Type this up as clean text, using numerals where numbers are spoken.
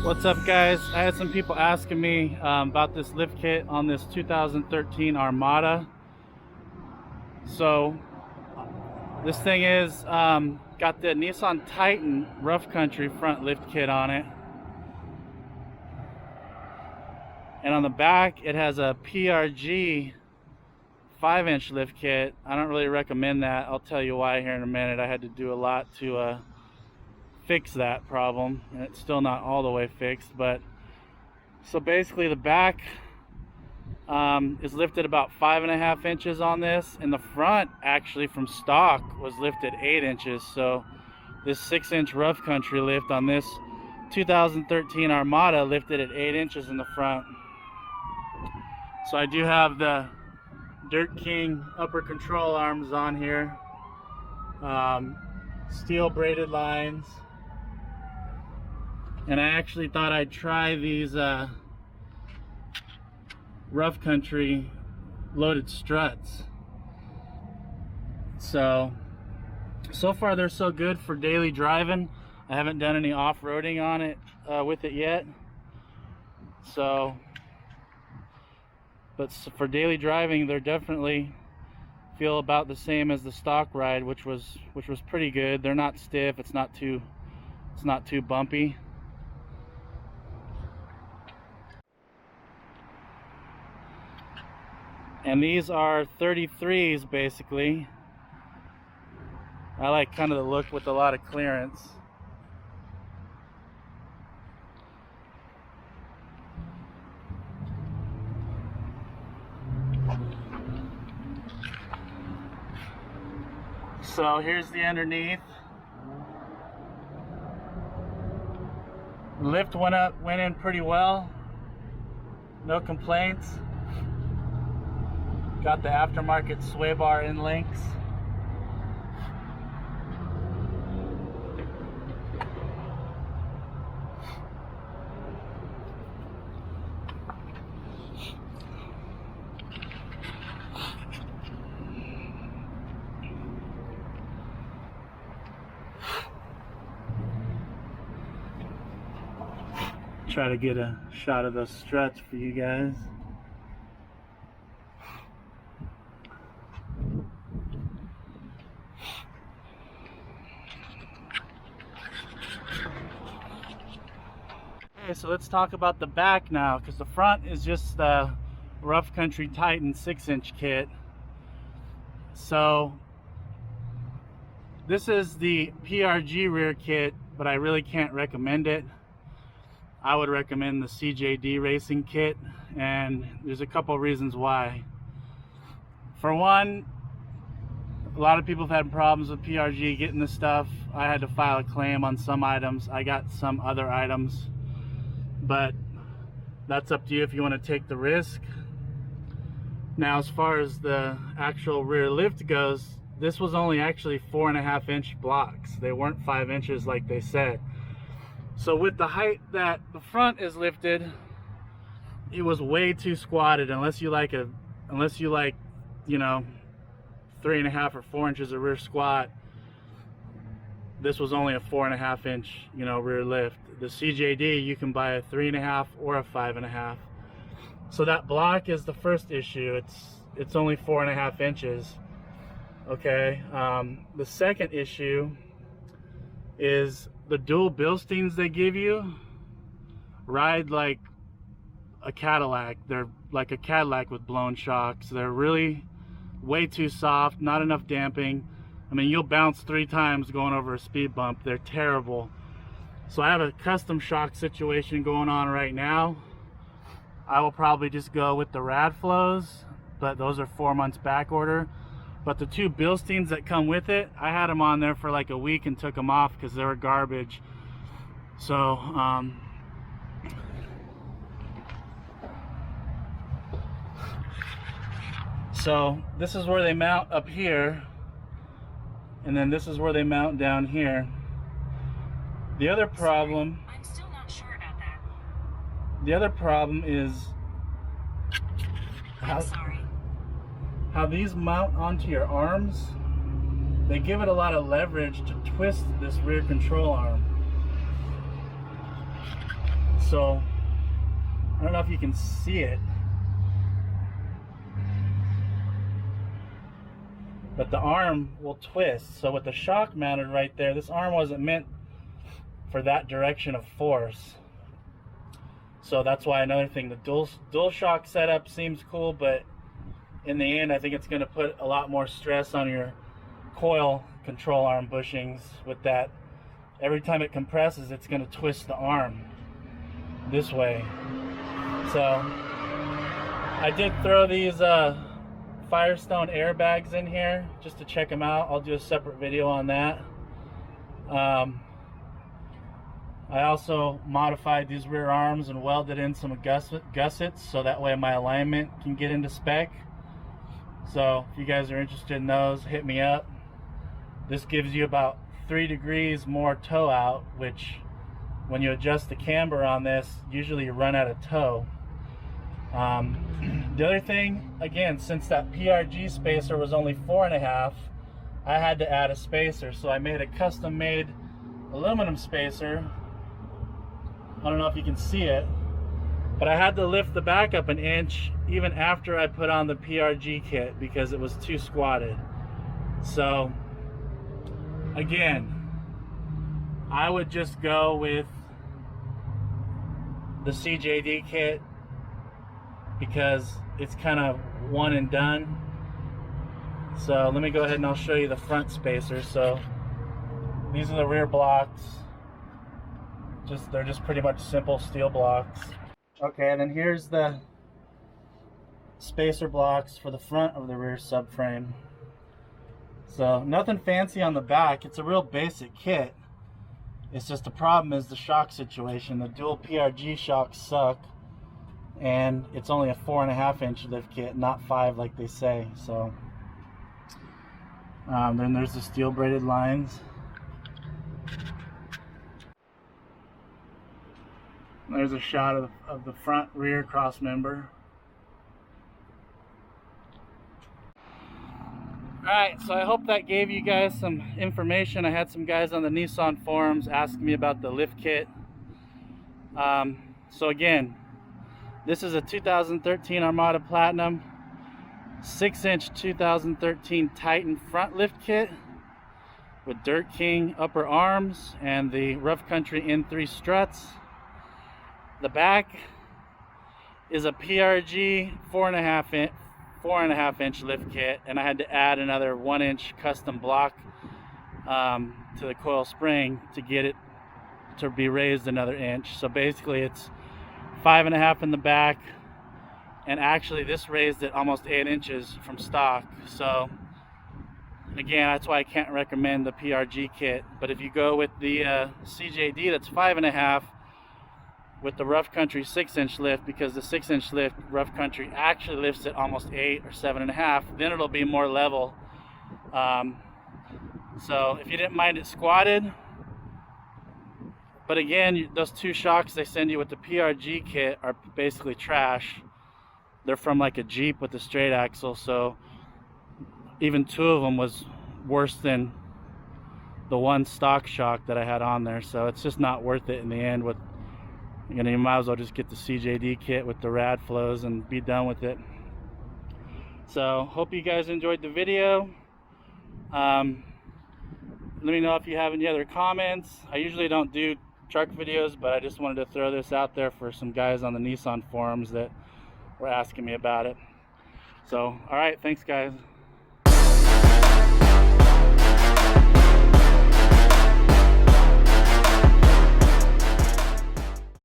What's up, guys? I had some people asking me about this lift kit on this 2013 Armada. So this thing is got the Nissan Titan rough country front lift kit on it, and on the back it has a PRG 5-inch lift kit. I don't really recommend that. I'll tell you why here in a minute. I had to do a lot to fix that problem, and it's still not all the way fixed. But so basically the back is lifted about 5.5 inches on this, and the front actually from stock was lifted 8 inches. So this 6-inch rough country lift on this 2013 Armada lifted at 8 inches in the front. So I do have the Dirt King upper control arms on here, steel braided lines, and I actually thought I'd try these rough country loaded struts. So far they're so good for daily driving. I haven't done any off-roading on it with it yet. So, but for daily driving, they're definitely feel about the same as the stock ride, which was pretty good. They're not stiff. It's not too bumpy. And these are 33s basically. I like kind of the look with a lot of clearance. So here's the underneath. The lift went in pretty well. No complaints. Got the aftermarket sway bar in links. Try to get a shot of those struts for you guys. Okay, so let's talk about the back now, because the front is just the rough country Titan 6-inch kit. So this is the PRG rear kit, but I really can't recommend it. I would recommend the CJD racing kit, and there's a couple reasons why. For one, a lot of people have had problems with PRG getting this stuff. I had to file a claim on some items. I got some other items, but that's up to you if you want to take the risk. Now, as far as the actual rear lift goes, this was only actually 4.5-inch blocks. They weren't 5 inches like they said. So with the height that the front is lifted, it was way too squatted. Unless you like, you know, 3.5 or 4 inches of rear squat, this was only a 4.5-inch, you know, rear lift. The CJD, you can buy a 3.5 or a 5.5. So that block is the first issue. It's only 4.5 inches. Okay. The second issue is the dual Bilsteins they give you ride like a Cadillac. They're like a Cadillac with blown shocks. They're really way too soft, not enough damping. I mean, you'll bounce 3 times going over a speed bump. They're terrible. So I have a custom shock situation going on right now. I will probably just go with the rad flows, but those are 4 months back order. But the 2 Bilsteins that come with it, I had them on there for like a week and took them off because they were garbage. So so this is where they mount up here, and then this is where they mount down here. The other problem, I'm still not sure about that. The other problem is how these mount onto your arms. They give it a lot of leverage to twist this rear control arm. So I don't know if you can see it, but the arm will twist. So with the shock mounted right there, this arm wasn't meant for that direction of force. So that's why another thing, the dual shock setup seems cool, but in the end I think it's going to put a lot more stress on your coil control arm bushings with that. Every time it compresses, it's going to twist the arm this way. So I did throw these Firestone airbags in here just to check them out. I'll do a separate video on that. I also modified these rear arms and welded in some gussets so that way my alignment can get into spec. So if you guys are interested in those, hit me up. This gives you about 3 degrees more toe out, which when you adjust the camber on this, usually you run out of toe. The other thing, again, since that PRG spacer was only 4.5, I had to add a spacer, so I made a custom made aluminum spacer. I don't know if you can see it, but I had to lift the back up 1 inch even after I put on the PRG kit because it was too squatted. So again, I would just go with the CJD kit because it's kind of one and done. So let me go ahead and I'll show you the front spacer. So these are the rear blocks. They're just pretty much simple steel blocks. Okay, and then here's the spacer blocks for the front of the rear subframe. So nothing fancy on the back. It's a real basic kit. It's just the problem is the shock situation. The dual PRG shocks suck, and it's only a 4.5 inch lift kit, not 5 like they say. So then there's the steel braided lines. There's a shot of the front rear cross member. Alright, so I hope that gave you guys some information. I had some guys on the Nissan forums asking me about the lift kit. So again, this is a 2013 Armada Platinum 6-inch 2013 Titan front lift kit with Dirt King upper arms and the Rough Country N3 struts. The back is a PRG 4.5 inch lift kit, and I had to add another 1 inch custom block to the coil spring to get it to be raised another inch. So basically it's 5.5 in the back, and actually this raised it almost 8 inches from stock. So again, that's why I can't recommend the PRG kit. But if you go with the CJD, that's 5.5 with the Rough Country 6-inch lift, because the 6-inch lift Rough Country actually lifts it almost 8 or 7.5, then it'll be more level. So if you didn't mind it squatted, but again, those 2 shocks they send you with the PRG kit are basically trash. They're from like a Jeep with a straight axle, so even 2 of them was worse than the 1 stock shock that I had on there. So it's just not worth it in the end. With you might as well just get the CJD kit with the rad flows and be done with it. So hope you guys enjoyed the video. Let me know if you have any other comments. I usually don't do truck videos, but I just wanted to throw this out there for some guys on the Nissan forums that were asking me about it. So all right, thanks guys.